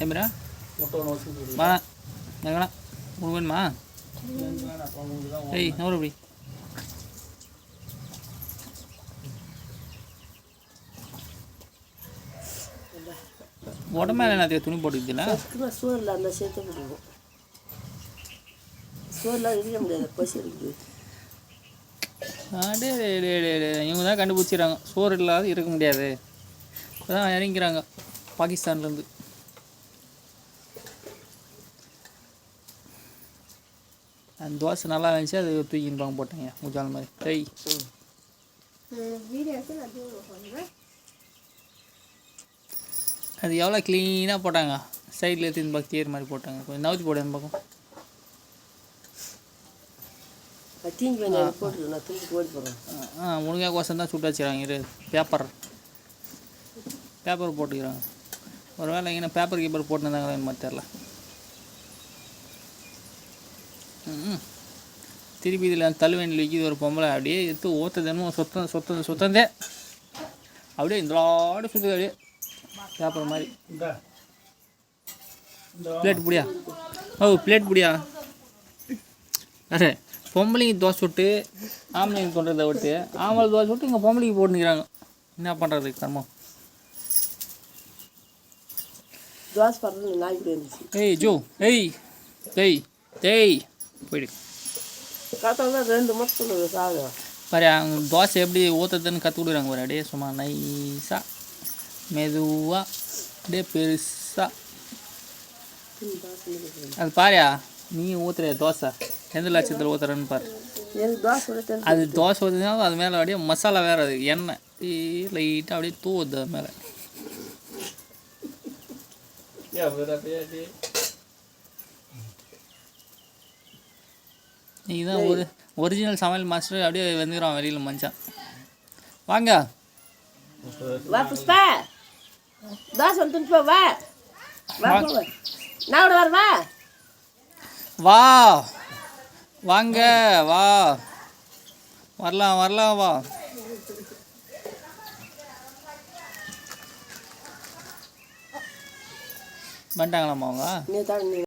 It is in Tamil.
ஏமிரா வா வேணாம் உனக்கு வேணுமா ஏய் நவரு அப்படி உடம்பேல என்ன துணி போட்டுக்குதுல சோறில் அந்த சேர்த்து போடுவோம் சோறுலாம் இருக்க முடியாது பசி இருக்குது டே இவங்க தான் கண்டுபிடிச்சிடறாங்க சோறு இல்லாத இருக்க முடியாது அதான் இறங்கிறாங்க பாகிஸ்தான்லேருந்து அந்த தோசை நல்லா இருந்துச்சு அது தூக்கின்னு பாங்க போட்டாங்க முஜால் மாதிரி டேய் அது எவ்வளோ க்ளீனாக போட்டாங்க சைடில் எடுத்து பார்க்க தேர் மாதிரி போட்டாங்க கொஞ்சம் நவுத்தி போட பார்க்கும் முழுங்காய் கோசம் தான் சுட்டு வச்சுக்கிறாங்க இது பேப்பர் போட்டுக்கிறாங்க ஒரு வேளை இங்கே பேப்பர் கீப்பர் போட்டுருந்தாங்களே மாதிரி தெரில திருப்பி இதில் தள்ளுவண்டியில் வைக்கிது ஒரு பொம்பளை அப்படியே எடுத்து ஓத்ததுன்னு சுத்தந்தே அப்படியே இந்தோடு சுற்றுது அப்படியே பேப்பர் மாதிரி பிளேட் பிடியா பிளேட் பிடியா அரே பொம்பளைக்கு தோசை விட்டு ஆம்பளைக்கு தோன்றதை விட்டு ஆம்பளை தோசை விட்டு இங்கே பொம்பளைக்கு போட்டுக்கிறாங்க என்ன பண்ணுறது கர்மம் தோசை பண்ணுறது நாய்க்கு இருந்துச்சு ஏய் ஜோ ஏய் போயிடு காத்தால 2 மட்டும் சாப்பிடுவேன் பாரு அவங்க தோசை எப்படி ஊற்றுறதுன்னு கற்றுக் கொடுக்குறாங்க பாரு அப்படியே சும்மா நைஸாக மெதுவாக அப்படியே பெருசாக அது பாரியா நீ ஊற்றுற தோசை எந்த லட்சத்தில் ஊற்றுறன்னு பாரு அது தோசை ஊற்றுனா அது மேலே அப்படியே மசாலா வேறு அது எண்ணெய் லைட்டாக அப்படியே தூவுது அது மேலே இதுதான் ஒரு ஒரிஜினல் சமையல் மாஸ்டர் அப்படியே வந்துக்கிறான் வெளியில் மச்சான் வாங்க வா புஷ்பா தோசை வந்துட்டு வா நான் வர வா வாங்க வா வரலாம் வா வந்துட்டாங்களாம்மா அவங்க